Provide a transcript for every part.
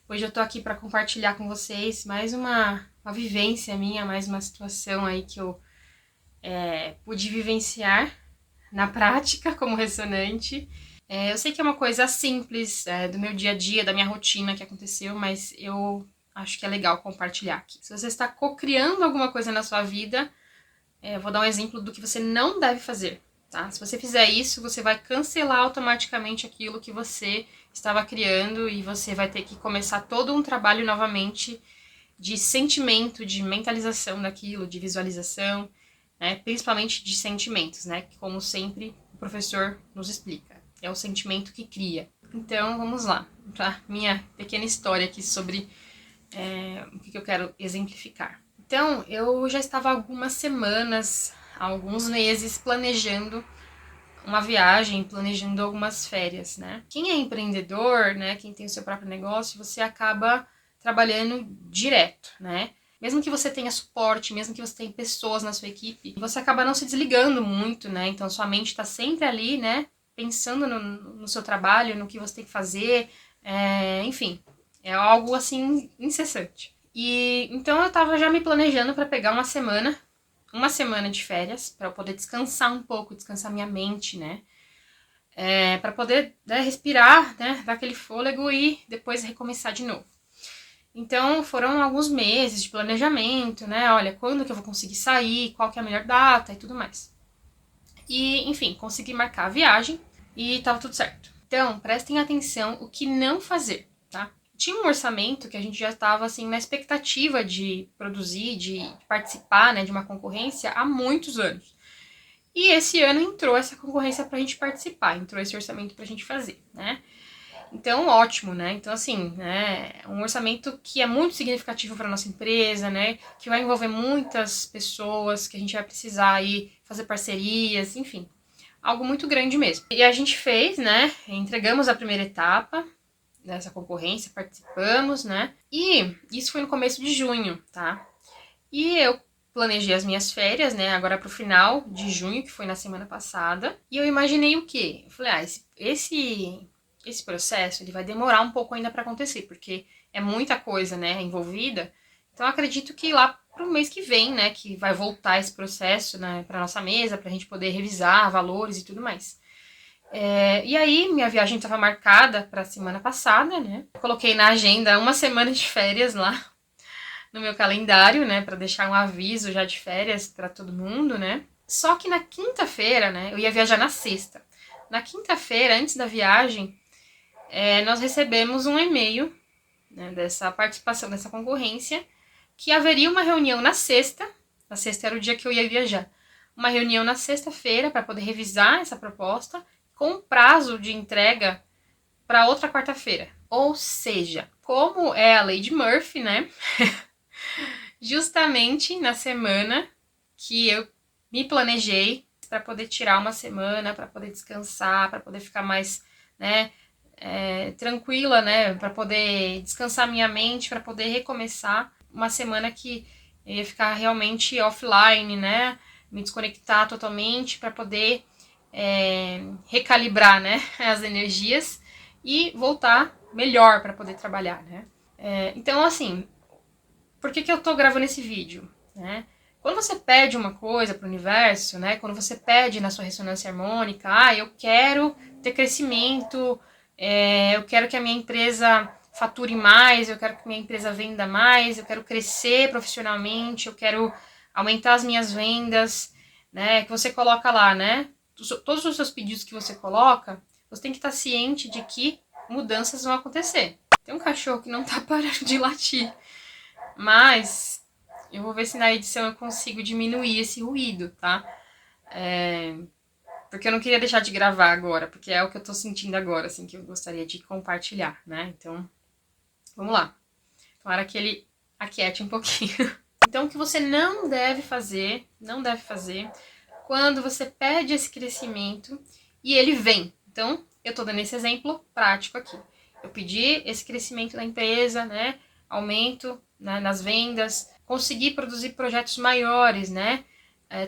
Hoje eu tô aqui para compartilhar com vocês mais uma vivência minha, mais uma situação aí que eu pude vivenciar na prática como ressonante. Eu sei que é uma coisa simples, do meu dia a dia, da minha rotina que aconteceu, mas eu acho que é legal compartilhar aqui. Se você está co-criando alguma coisa na sua vida, eu vou dar um exemplo do que você não deve fazer. Tá? Se você fizer isso, você vai cancelar automaticamente aquilo que você estava criando e você vai ter que começar todo um trabalho novamente de sentimento, de mentalização daquilo, de visualização, né? Principalmente de sentimentos, né? Que, como sempre, o professor nos explica. É o sentimento que cria. Então, vamos lá, para minha pequena história aqui sobre o que eu quero exemplificar. Então, eu já estava há algumas semanas, alguns meses, planejando uma viagem, planejando algumas férias, né? Quem é empreendedor, né, quem tem o seu próprio negócio, você acaba trabalhando direto, né? Mesmo que você tenha suporte, mesmo que você tenha pessoas na sua equipe, você acaba não se desligando muito, né? Então, sua mente está sempre ali, né? Pensando no seu trabalho, no que você tem que fazer, enfim, é algo assim incessante. E então eu tava já me planejando para pegar uma semana de férias, para eu poder descansar um pouco, descansar minha mente, né? Para poder respirar, né? Dar aquele fôlego e depois recomeçar de novo. Então foram alguns meses de planejamento, né? Olha, quando que eu vou conseguir sair, qual que é a melhor data e tudo mais. E, enfim, consegui marcar a viagem e tava tudo certo. Então, prestem atenção o que não fazer, tá? Tinha um orçamento que a gente já estava assim na expectativa de produzir, de participar, né, de uma concorrência há muitos anos. E esse ano entrou essa concorrência pra gente participar, entrou esse orçamento pra gente fazer, né? Então, ótimo, né? Então, assim, né, um orçamento que é muito significativo para nossa empresa, né? Que vai envolver muitas pessoas, que a gente vai precisar aí fazer parcerias, enfim, algo muito grande mesmo. E a gente fez, né? Entregamos a primeira etapa dessa concorrência, participamos, né? E isso foi no começo de junho, tá? E eu planejei as minhas férias, né? Agora pro final de junho, que foi na semana passada. E eu imaginei o quê? Eu falei, esse processo ele vai demorar um pouco ainda para acontecer, porque é muita coisa, né, envolvida. Então eu acredito que lá pro mês que vem, né, que vai voltar esse processo, né, para nossa mesa, pra gente poder revisar valores e tudo mais. E aí, minha viagem estava marcada para a semana passada, né? Eu coloquei na agenda uma semana de férias lá no meu calendário, né, para deixar um aviso já de férias para todo mundo, né? Só que na quinta-feira, né, eu ia viajar na sexta. Na quinta-feira, antes da viagem, nós recebemos um e-mail, né, dessa participação dessa concorrência, que haveria uma reunião na sexta. Na sexta era o dia que eu ia viajar. Uma reunião na sexta-feira para poder revisar essa proposta com prazo de entrega para outra quarta-feira. Ou seja, como é a lei de Murphy, né? Justamente na semana que eu me planejei para poder tirar uma semana, para poder descansar, para poder ficar mais, né, tranquila, né, para poder descansar minha mente, para poder recomeçar uma semana que eu ia ficar realmente offline, né, me desconectar totalmente para poder recalibrar, né, as energias e voltar melhor para poder trabalhar, né. Então, assim, por que eu tô gravando esse vídeo, né? Quando você pede uma coisa para o universo, né? Quando você pede na sua ressonância harmônica, eu quero ter crescimento, eu quero que a minha empresa fature mais, eu quero que a minha empresa venda mais, eu quero crescer profissionalmente, eu quero aumentar as minhas vendas, né? Que você coloca lá, né? Todos os seus pedidos que você coloca, você tem que estar ciente de que mudanças vão acontecer. Tem um cachorro que não tá parando de latir. Mas eu vou ver se na edição eu consigo diminuir esse ruído, tá? Porque eu não queria deixar de gravar agora, porque é o que eu tô sentindo agora, assim, que eu gostaria de compartilhar, né? Então, vamos lá. Tomara que ele aquiete um pouquinho. Então, o que você não deve fazer, quando você pede esse crescimento e ele vem. Então, eu tô dando esse exemplo prático aqui. Eu pedi esse crescimento na empresa, né? Aumento, né, nas vendas, conseguir produzir projetos maiores, né?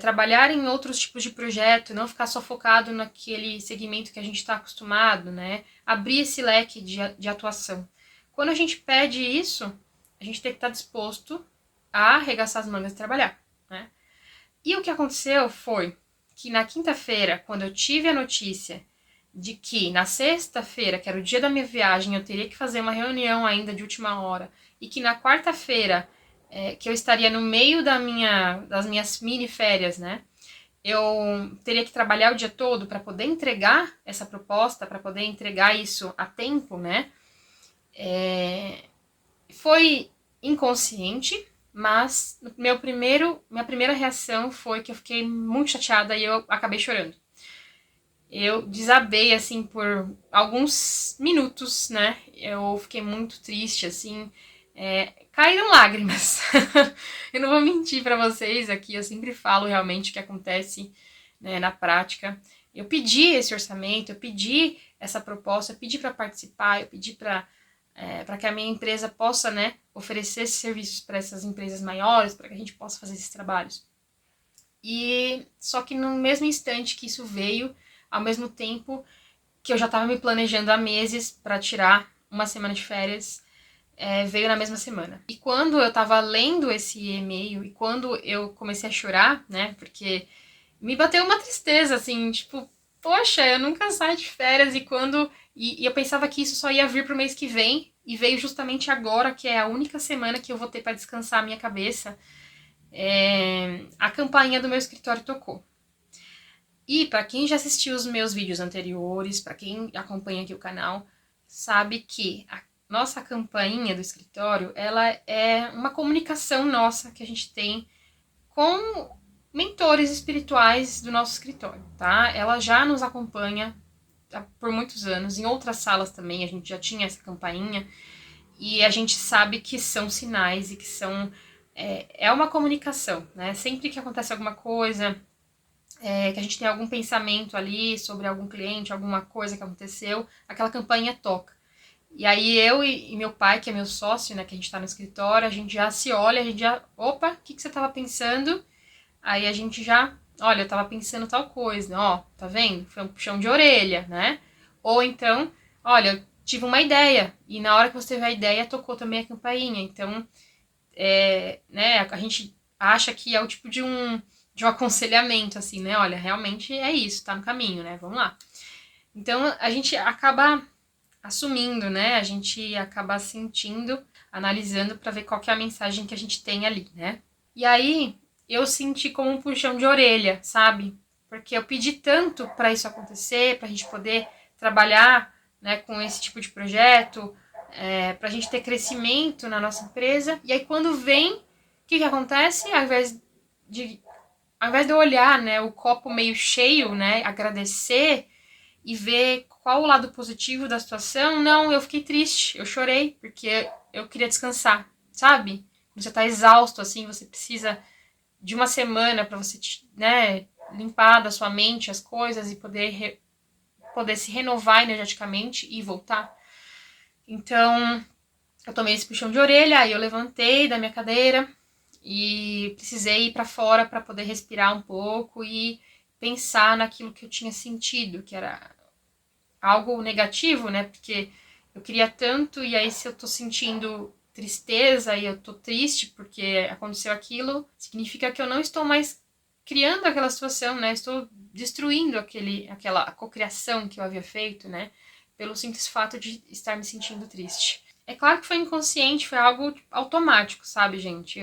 Trabalhar em outros tipos de projeto, não ficar só focado naquele segmento que a gente está acostumado, né? Abrir esse leque de atuação. quando a gente pede isso, a gente tem que estar disposto a arregaçar as mangas e trabalhar, né? E o que aconteceu foi que na quinta-feira, quando eu tive a notícia de que na sexta-feira, que era o dia da minha viagem, eu teria que fazer uma reunião ainda de última hora, e que na quarta-feira, que eu estaria no meio das minhas mini férias, né? Eu teria que trabalhar o dia todo para poder entregar essa proposta, para poder entregar isso a tempo, né? Foi inconsciente, mas minha primeira reação foi que eu fiquei muito chateada e eu acabei chorando. Eu desabei, assim, por alguns minutos, né? Eu fiquei muito triste, assim. Caíram lágrimas. Eu não vou mentir pra vocês aqui, eu sempre falo realmente o que acontece, né, na prática. Eu pedi esse orçamento, eu pedi essa proposta, eu pedi para participar, eu pedi para que a minha empresa possa, né, oferecer esses serviços para essas empresas maiores, para que a gente possa fazer esses trabalhos. E só que no mesmo instante que isso veio, ao mesmo tempo que eu já estava me planejando há meses para tirar uma semana de férias, veio na mesma semana. E quando eu estava lendo esse e-mail e quando eu comecei a chorar, né, porque me bateu uma tristeza, assim, tipo, poxa, eu nunca saio de férias e eu pensava que isso só ia vir pro mês que vem e veio justamente agora, que é a única semana que eu vou ter para descansar a minha cabeça. A campainha do meu escritório tocou. E para quem já assistiu os meus vídeos anteriores, para quem acompanha aqui o canal, sabe que a nossa campainha do escritório, ela é uma comunicação nossa que a gente tem com mentores espirituais do nosso escritório, tá? Ela já nos acompanha por muitos anos, em outras salas também a gente já tinha essa campainha, e a gente sabe que são sinais e que são... É uma comunicação, né? Sempre que acontece alguma coisa, que a gente tem algum pensamento ali sobre algum cliente, alguma coisa que aconteceu, aquela campainha toca. E aí eu e meu pai, que é meu sócio, né, que a gente tá no escritório, a gente já se olha, a gente já... Opa, o que você tava pensando? Aí a gente já, olha, eu tava pensando tal coisa, ó, tá vendo? Foi um puxão de orelha, né? Ou então, olha, eu tive uma ideia, e na hora que você teve a ideia, tocou também a campainha. Então, né, a gente acha que é o tipo de um aconselhamento, assim, né? Olha, realmente é isso, tá no caminho, né? Vamos lá. Então, a gente acaba assumindo, né? A gente acaba sentindo, analisando para ver qual que é a mensagem que a gente tem ali, né? E aí, eu senti como um puxão de orelha, sabe? Porque eu pedi tanto para isso acontecer, pra gente poder trabalhar, né, com esse tipo de projeto, pra gente ter crescimento na nossa empresa. E aí quando vem, o que acontece? Ao invés de eu olhar, né, o copo meio cheio, né, agradecer e ver qual o lado positivo da situação, não, eu fiquei triste, eu chorei, porque eu queria descansar, sabe? Quando você tá exausto, assim, você precisa de uma semana para você, né, limpar da sua mente as coisas e poder se renovar energeticamente e voltar. Então, eu tomei esse puxão de orelha, aí eu levantei da minha cadeira e precisei ir para fora para poder respirar um pouco e pensar naquilo que eu tinha sentido, que era algo negativo, né? Porque eu queria tanto, e aí se eu tô sentindo tristeza e eu tô triste porque aconteceu aquilo, significa que eu não estou mais criando aquela situação, né? Estou destruindo aquela cocriação que eu havia feito, né? Pelo simples fato de estar me sentindo triste. É claro que foi inconsciente, foi algo automático, sabe, gente?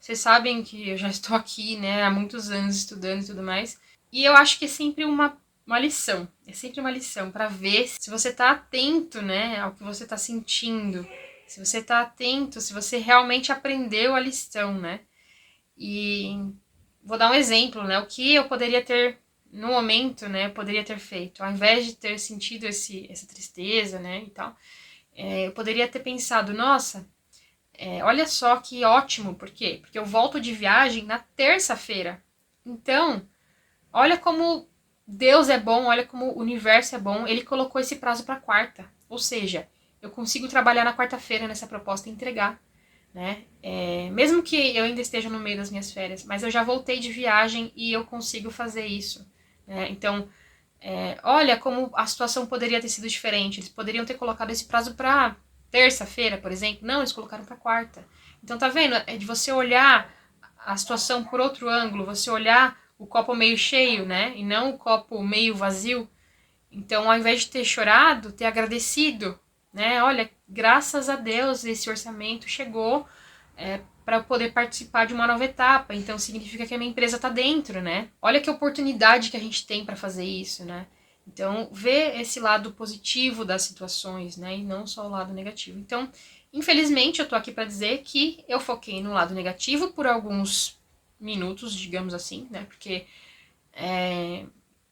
Vocês sabem que eu já estou aqui, né, há muitos anos estudando e tudo mais. E eu acho que é sempre uma lição. É sempre uma lição para ver se você tá atento, né, ao que você tá sentindo. Se você tá atento, se você realmente aprendeu a lição, né? E vou dar um exemplo, né? O que eu poderia ter, no momento, né, poderia ter feito. Ao invés de ter sentido essa tristeza, né, e tal, eu poderia ter pensado, nossa, olha só que ótimo, por quê? Porque eu volto de viagem na terça-feira. Então, olha como Deus é bom, olha como o universo é bom, ele colocou esse prazo para quarta. Ou seja, eu consigo trabalhar na quarta-feira nessa proposta e entregar, né? Mesmo que eu ainda esteja no meio das minhas férias, mas eu já voltei de viagem e eu consigo fazer isso, né? Então, olha como a situação poderia ter sido diferente. Eles poderiam ter colocado esse prazo para terça-feira, por exemplo. Não, eles colocaram para quarta. Então, tá vendo? É de você olhar a situação por outro ângulo, você olhar o copo meio cheio, né? E não o copo meio vazio. Então, ao invés de ter chorado, ter agradecido, né? Olha, graças a Deus esse orçamento chegou para eu poder participar de uma nova etapa. Então, significa que a minha empresa está dentro, né? Olha que oportunidade que a gente tem para fazer isso, né? Então, ver esse lado positivo das situações, né? E não só o lado negativo. Então, infelizmente, eu tô aqui para dizer que eu foquei no lado negativo por alguns minutos, digamos assim, né? Porque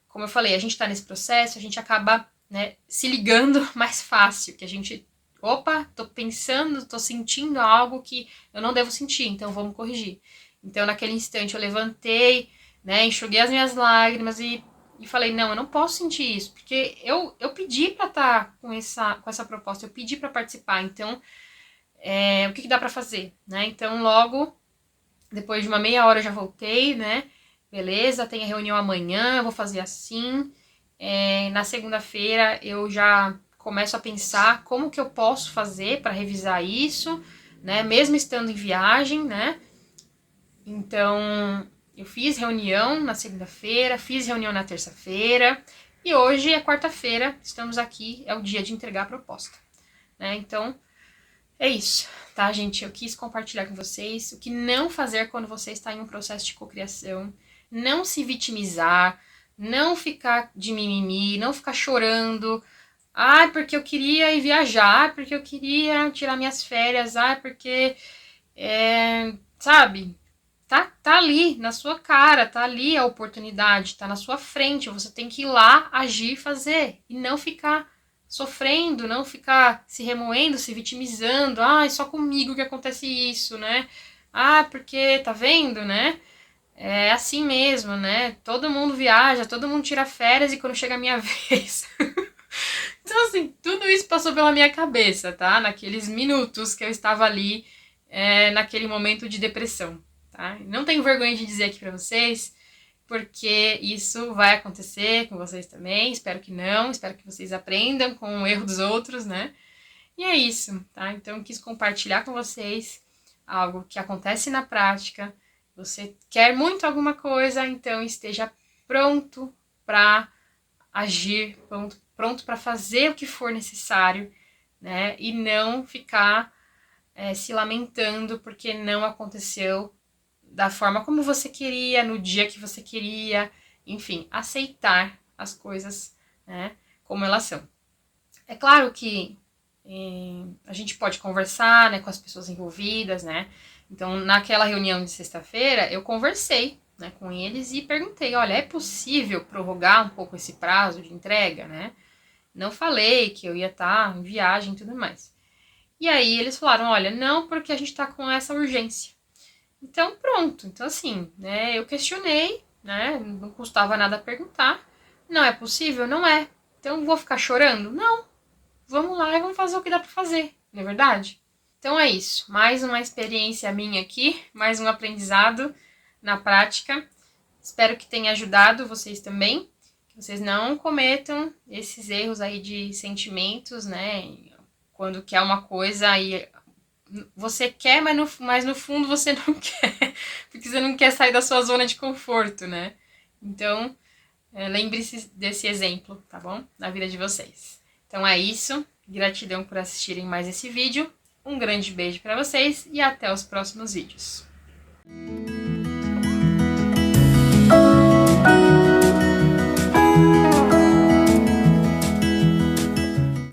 como eu falei, a gente está nesse processo, a gente acaba, né, se ligando mais fácil, que a gente, opa, tô pensando, tô sentindo algo que eu não devo sentir, então vamos corrigir. Então, naquele instante, eu levantei, né, enxuguei as minhas lágrimas e falei, não, eu não posso sentir isso, porque eu pedi para estar com essa proposta, eu pedi para participar, então, o que dá para fazer, né? Então, logo, depois de uma meia hora eu já voltei, né? Beleza, tem a reunião amanhã, eu vou fazer assim. Na segunda-feira eu já começo a pensar como que eu posso fazer para revisar isso, né? Mesmo estando em viagem, né? Então, eu fiz reunião na segunda-feira, fiz reunião na terça-feira e hoje é quarta-feira, estamos aqui, é o dia de entregar a proposta, né? Então, é isso, tá, gente? Eu quis compartilhar com vocês o que não fazer quando você está em um processo de cocriação. Não se vitimizar, não ficar de mimimi, não ficar chorando. Ah, porque eu queria ir viajar, porque eu queria tirar minhas férias, porque, sabe? Tá ali na sua cara, tá ali a oportunidade, tá na sua frente. Você tem que ir lá, agir, fazer e não ficar sofrendo, não ficar se remoendo, se vitimizando. Ah, é só comigo que acontece isso, né? Ah, porque tá vendo, né? É assim mesmo, né? Todo mundo viaja, todo mundo tira férias e quando chega a minha vez. Então, assim, tudo isso passou pela minha cabeça, tá? Naqueles minutos que eu estava ali, naquele momento de depressão, tá? Não tenho vergonha de dizer aqui pra vocês, porque isso vai acontecer com vocês também. Espero que não, espero que vocês aprendam com o erro dos outros, né? E é isso, tá? Então, eu quis compartilhar com vocês algo que acontece na prática. Você quer muito alguma coisa, então esteja pronto para agir, pronto para fazer o que for necessário, né? E não ficar se lamentando porque não aconteceu da forma como você queria, no dia que você queria, enfim, aceitar as coisas, né, como elas são. É claro que a gente pode conversar, né, com as pessoas envolvidas, né? Então, naquela reunião de sexta-feira, eu conversei, né, com eles e perguntei, olha, é possível prorrogar um pouco esse prazo de entrega, né? Não falei que eu ia estar em viagem e tudo mais. E aí eles falaram, olha, não, porque a gente está com essa urgência. Então, pronto. Então, assim, né, eu questionei, né, não custava nada perguntar. Não é possível? Não é. Então, vou ficar chorando? Não. Vamos lá e vamos fazer o que dá pra fazer, não é verdade? Então é isso, mais uma experiência minha aqui, mais um aprendizado na prática. Espero que tenha ajudado vocês também, que vocês não cometam esses erros aí de sentimentos, né? Quando quer uma coisa e você quer, mas no fundo você não quer, porque você não quer sair da sua zona de conforto, né? Então, lembre-se desse exemplo, tá bom? Na vida de vocês. Então é isso. Gratidão por assistirem mais esse vídeo. Um grande beijo para vocês e até os próximos vídeos.